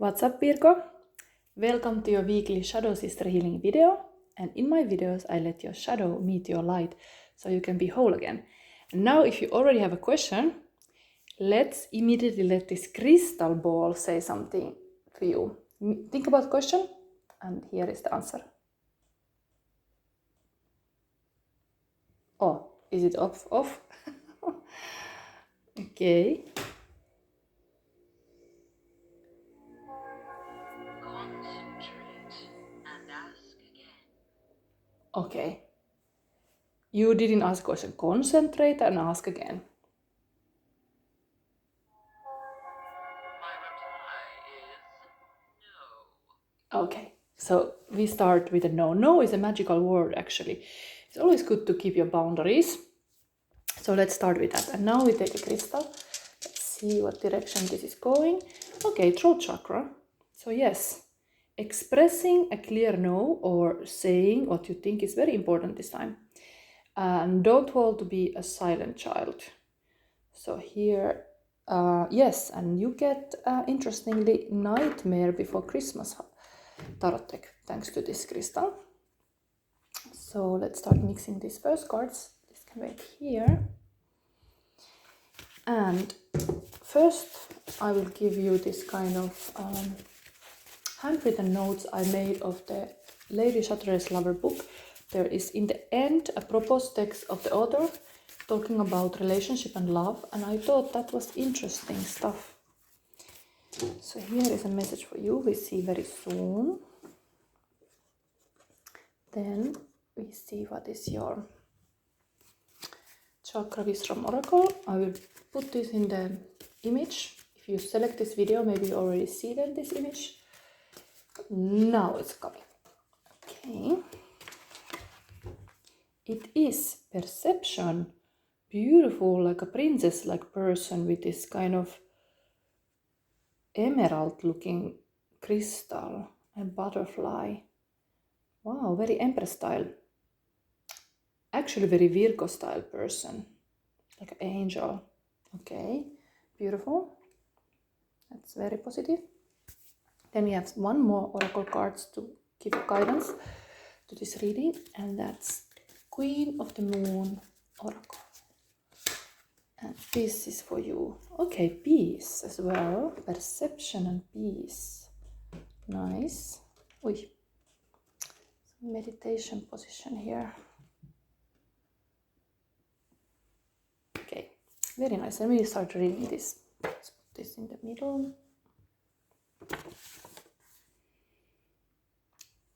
What's up, Virgo? Welcome to your weekly Shadow Sister Healing video. And in my videos, I let your shadow meet your light so you can be whole again. And now, if you already have a question, let's immediately let this crystal ball say something to you. Think about the question, and here is the answer. Oh, is it off? Okay. Okay. You didn't ask a question. Concentrate and ask again. My reply is no. Okay, so we start with a no. No is a magical word, actually. It's always good to keep your boundaries. So let's start with that. And now we take a crystal. Let's see what direction this is going. Okay, throat chakra. So yes, expressing a clear no or saying what you think is very important this time. And don't want to be a silent child. So here, yes, and you get, interestingly, Nightmare Before Christmas tarot deck, thanks to this crystal. So let's start mixing these first cards. This can wait here. And first, I will give you this kind of handwritten notes I made of the Lady Chatterley's Lover book. There is in the end a proposed text of the author talking about relationship and love, and I thought that was interesting stuff. So here is a message for you. We see very soon. Then we see what is your chakra wisdom oracle. I will put this in the image. If you select this video, maybe you already see then this image. Now it's coming. Okay. It is perception. Beautiful, like a princess-like person with this kind of emerald-looking crystal and butterfly. Wow, very Empress style. Actually, very Virgo style person, like an angel. Okay, beautiful. That's very positive. Then we have one more oracle cards to give you guidance to this reading, and that's Queen of the Moon oracle. And this is for you. Okay, peace as well. Perception and peace. Nice. Oi. Meditation position here. Okay, very nice. Let me start reading this. Let's put this in the middle.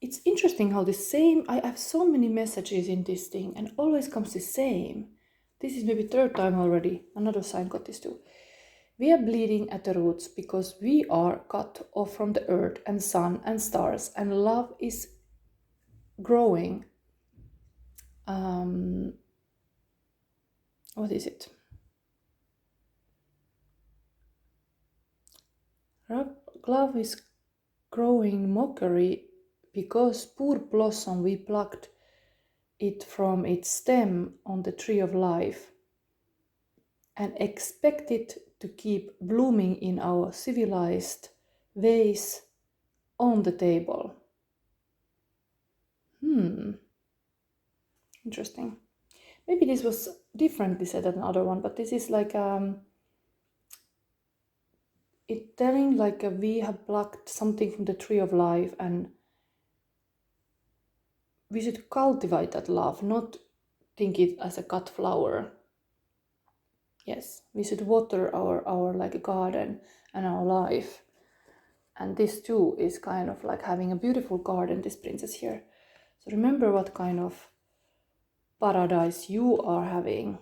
It's interesting how the same, I have so many messages in this thing and always comes the same. This is maybe third time already. Another sign got this too. We are bleeding at the roots because we are cut off from the earth and sun and stars, and love is growing. What is it? Love is growing mockery because poor blossom we plucked it from its stem on the tree of life and expect it to keep blooming in our civilized vase on the table. Interesting. Maybe this was differently said than another one, but this is like it telling like we have plucked something from the tree of life, and we should cultivate that love, not think it as a cut flower. Yes, we should water our like a garden and our life. And this too is kind of like having a beautiful garden, this princess here. So remember what kind of paradise you are having.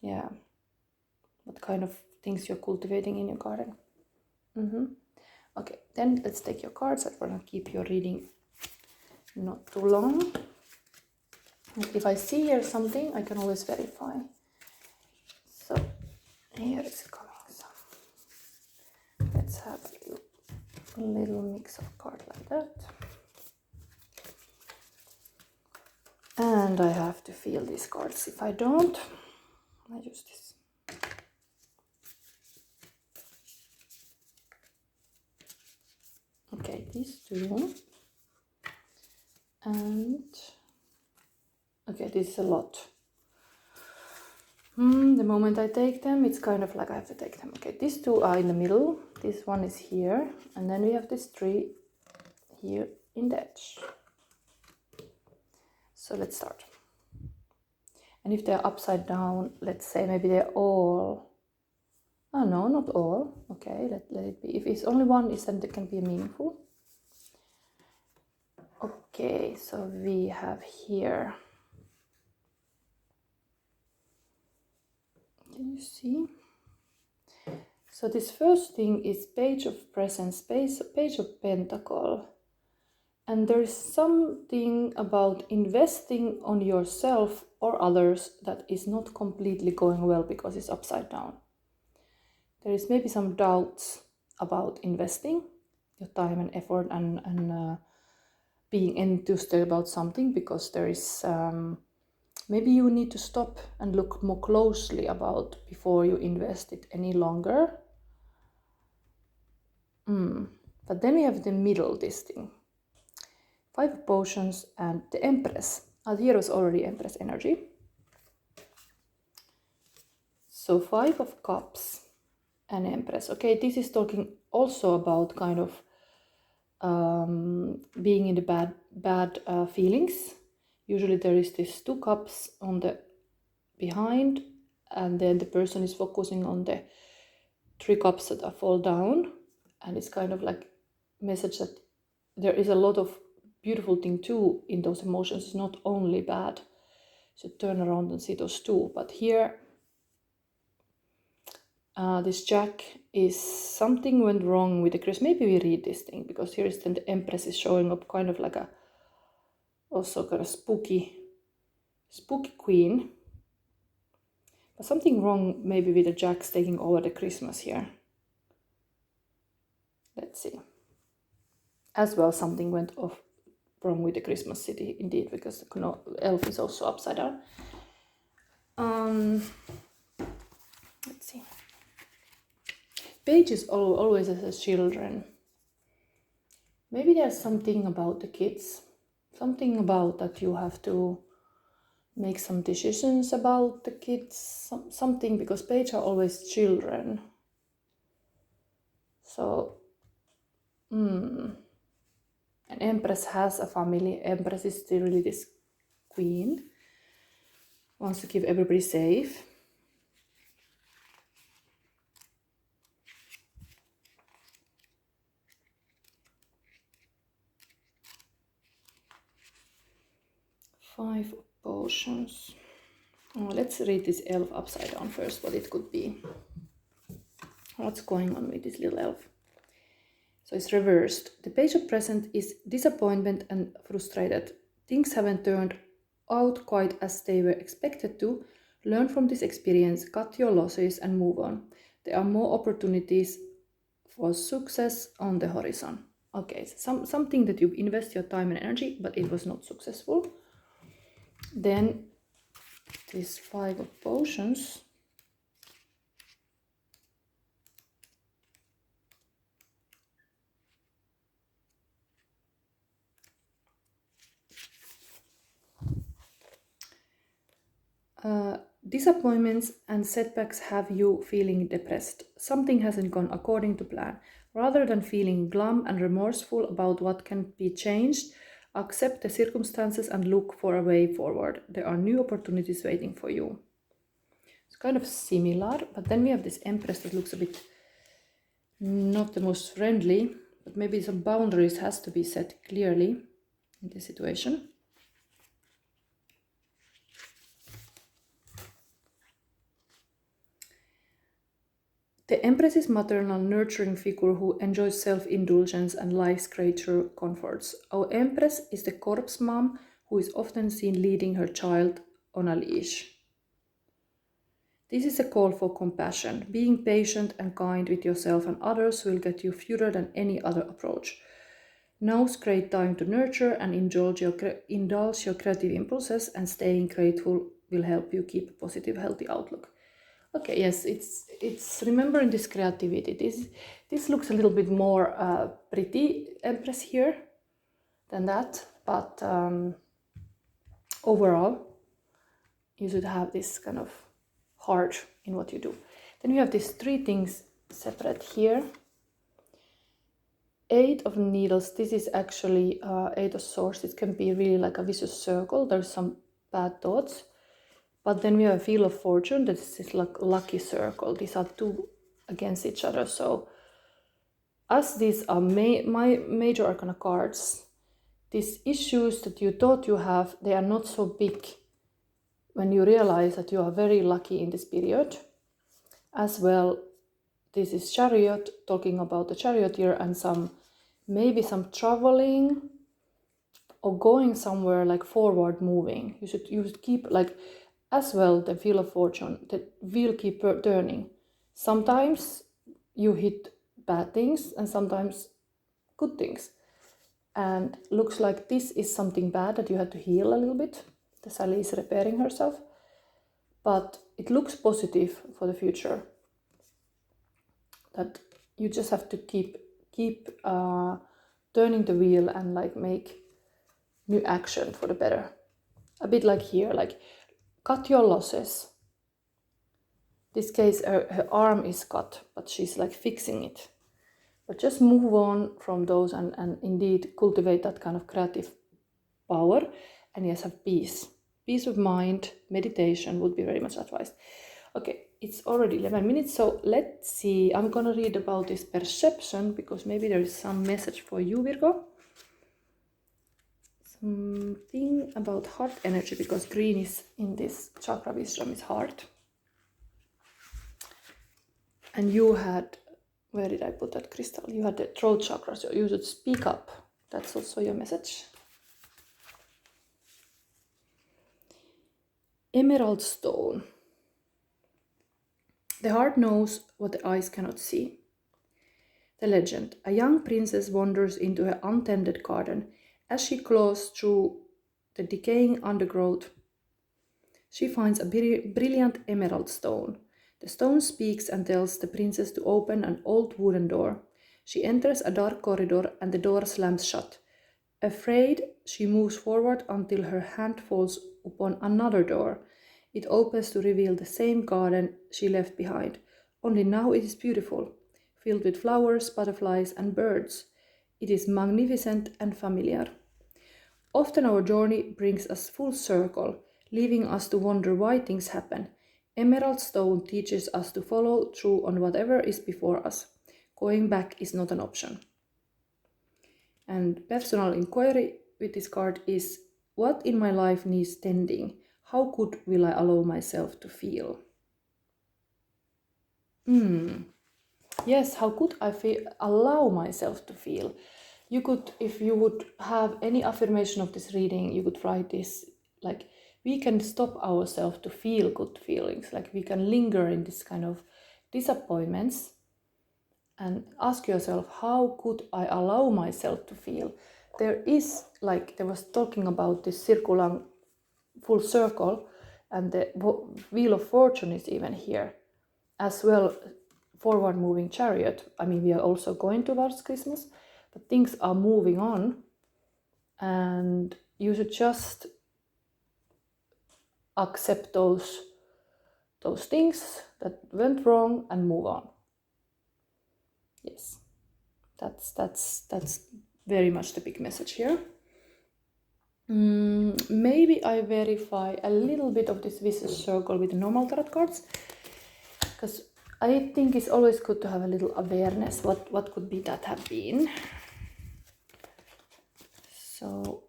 Yeah. What kind of things you're cultivating in your garden. Okay, then let's take your cards. I want to keep your reading not too long. If I see here something, I can always verify. So here is coming some. Let's have a little mix of cards like that. And I have to feel these cards. If I don't, I use this. these two. And okay, this is a lot. The moment I take them, it's kind of like I have to take them. Okay, these two are in the middle. This one is here. And then we have this 3 here in the edge. So let's start. And if they're upside down, let's say maybe they're all... Oh no, not all. Okay, let it be. If it's only one, then it can be meaningful. Okay, so we have here... Can you see? So this first thing is Page of Presence, Page of Pentacle. And there is something about investing on yourself or others that is not completely going well because it's upside down. There is maybe some doubts about investing your time and effort and being enthusiastic about something, because there is... maybe you need to stop and look more closely about before you invest it any longer. But then we have the middle, this thing. 5 of Potions and the Empress. Here was already Empress energy. So 5 of Cups and Empress. Okay, this is talking also about kind of being in the bad feelings. Usually there is this 2 cups on the behind, and then the person is focusing on the 3 cups that fall down, and it's kind of like message that there is a lot of beautiful thing too in those emotions. It's not only bad, so turn around and see those 2. But here this Jack is something went wrong with the Chris. Maybe we read this thing, because here is then the Empress is showing up kind of like a also kind of spooky queen. But something wrong maybe with the Jacks taking over the Christmas here. Let's see. As well, something went wrong with the Christmas city, indeed, because the elf is also upside down. Let's see. Page is always as children. Maybe there's something about the kids. Something about that you have to make some decisions about the kids. Something, because Page are always children. So... And Empress has a family. Empress is still really this queen. Wants to keep everybody safe. Five of Potions. Oh, let's read this elf upside down first, what it could be. What's going on with this little elf? So it's reversed. The Page of Present is disappointment and frustrated. Things haven't turned out quite as they were expected to. Learn from this experience, cut your losses and move on. There are more opportunities for success on the horizon. Okay, so something that you invest your time and energy, but it was not successful. Then this 5 of Potions. Disappointments and setbacks have you feeling depressed. Something hasn't gone according to plan. Rather than feeling glum and remorseful about what can be changed, accept the circumstances and look for a way forward. There are new opportunities waiting for you. It's kind of similar, but then we have this Empress that looks a bit not the most friendly, but maybe some boundaries has to be set clearly in this situation. The Empress is maternal, nurturing figure who enjoys self-indulgence and life's greater comforts. Our Empress is the corpse mom who is often seen leading her child on a leash. This is a call for compassion. Being patient and kind with yourself and others will get you further than any other approach. Now's great time to nurture and indulge your creative impulses, and staying grateful will help you keep a positive, healthy outlook. Okay, yes, it's remembering this creativity. This looks a little bit more pretty Empress here than that, but overall you should have this kind of heart in what you do. Then you have these three things separate here. Eight of Needles, this is actually Eight of Swords. It can be really like a vicious circle. There's some bad thoughts. But then we have a Wheel of Fortune. This is like lucky circle. These are two against each other. So as these are my major arcana cards, these issues that you thought you have, they are not so big when you realize that you are very lucky in this period. As well, this is Chariot, talking about the charioteer and maybe some traveling or going somewhere like forward moving. You should keep like, as well, the Wheel of Fortune, the wheel keep turning. Sometimes you hit bad things and sometimes good things. And looks like this is something bad that you had to heal a little bit. The Sally is repairing herself. But it looks positive for the future. That you just have to keep turning the wheel and like make new action for the better. A bit like here, like cut your losses. This case, her arm is cut, but she's like fixing it. But just move on from those and indeed cultivate that kind of creative power. And yes, have peace. Peace of mind, meditation would be very much advised. Okay, it's already 11 minutes, so let's see. I'm gonna read about this perception because maybe there is some message for you, Virgo. Something about heart energy, because green is in this chakra wisdom is heart. And you had, where did I put that crystal? You had the throat chakra, so you should speak up. That's also your message. Emerald stone. The heart knows what the eyes cannot see. The legend. A young princess wanders into her untended garden. As she claws through the decaying undergrowth, she finds a brilliant emerald stone. The stone speaks and tells the princess to open an old wooden door. She enters a dark corridor and the door slams shut. Afraid, she moves forward until her hand falls upon another door. It opens to reveal the same garden she left behind, only now it is beautiful, filled with flowers, butterflies, and birds. It is magnificent and familiar. Often our journey brings us full circle, leaving us to wonder why things happen. Emerald stone teaches us to follow through on whatever is before us. Going back is not an option. And personal inquiry with this card is, what in my life needs tending? How good will I allow myself to feel? Yes, how could I allow myself to feel? You could, if you would have any affirmation of this reading, you could write this, like, we can stop ourselves to feel good feelings. Like, we can linger in this kind of disappointments and ask yourself, how could I allow myself to feel? There is, like, there was talking about this circular full circle, and the Wheel of Fortune is even here. As well, forward moving chariot. I mean, we are also going towards Christmas, but things are moving on, and you should just accept those things that went wrong and move on. Yes, that's very much the big message here. Maybe I verify a little bit of this vicious circle with the normal tarot cards, because I think it's always good to have a little awareness. What could be that have been? So,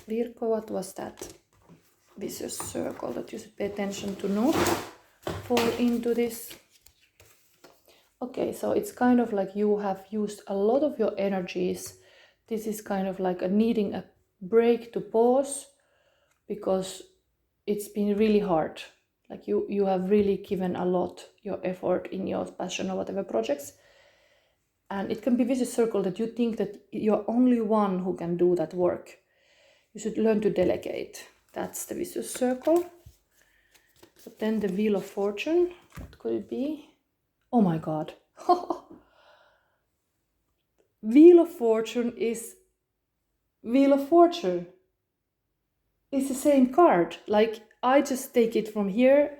Virgo, what was that vicious circle that you should pay attention to not fall into this? Okay, so it's kind of like you have used a lot of your energies. This is kind of like needing a break to pause, because it's been really hard. Like you have really given a lot, your effort in your passion or whatever projects. And it can be vicious circle that you think that you're only one who can do that work. You should learn to delegate. That's the vicious circle. But then the Wheel of Fortune, what could it be? Oh my god. Wheel of Fortune is Wheel of Fortune. It's the same card. Like, I just take it from here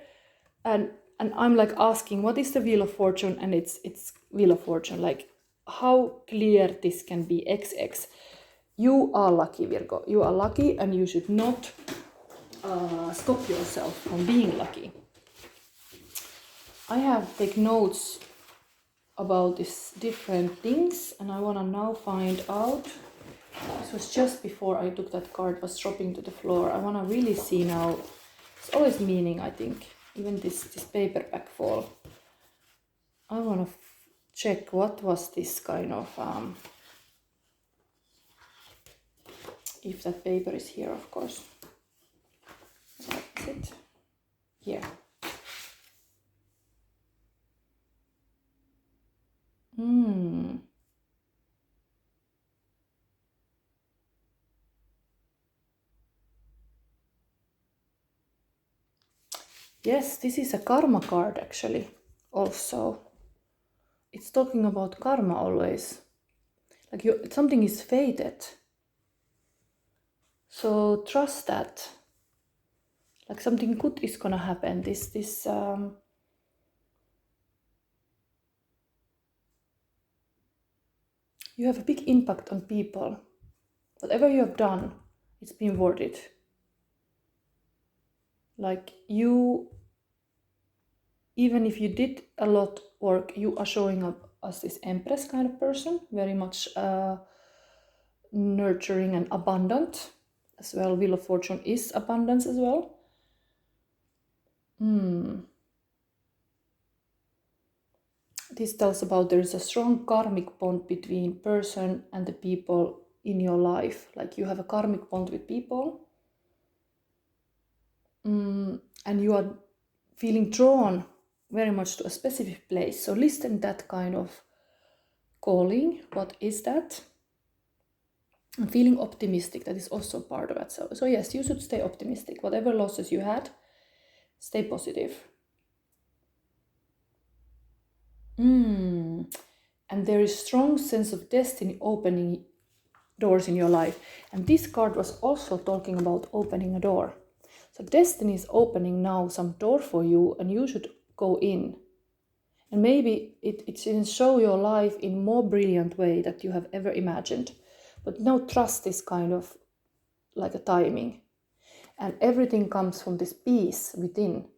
and I'm like asking, what is the Wheel of Fortune? And it's Wheel of Fortune. Like, how clear this can be. XX. You are lucky, Virgo. You are lucky and you should not stop yourself from being lucky. I have taken notes about these different things and I want to now find out. This was just before I took that card, was dropping to the floor. I want to really see now. It's always meaning, I think. Even this paperback fall. I want to check what was this kind of... if that paper is here, of course. That's it. Here. Yes, this is a karma card actually, also. It's talking about karma always. Like something is fated. So trust that. Like something good is gonna happen. You have a big impact on people. Whatever you have done, it's been worth it. Like you, even if you did a lot work, you are showing up as this Empress kind of person, very much nurturing and abundant as well. Wheel of Fortune is abundance as well. This tells about there is a strong karmic bond between person and the people in your life. Like you have a karmic bond with people. And you are feeling drawn very much to a specific place. So listen that kind of calling. What is that? And feeling optimistic, that is also part of it. So yes, you should stay optimistic. Whatever losses you had, stay positive. And there is strong sense of destiny opening doors in your life. And this card was also talking about opening a door. So destiny is opening now some door for you and you should go in. And maybe it can show your life in more brilliant way that you have ever imagined. But now trust this kind of like a timing. And everything comes from this peace within.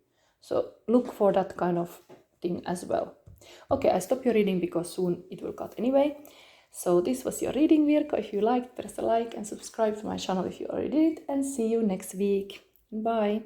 So look for that kind of thing as well. Okay, I stop your reading because soon it will cut anyway. So this was your reading, Virgo. If you liked, press a like and subscribe to my channel if you already did. And see you next week. Bye.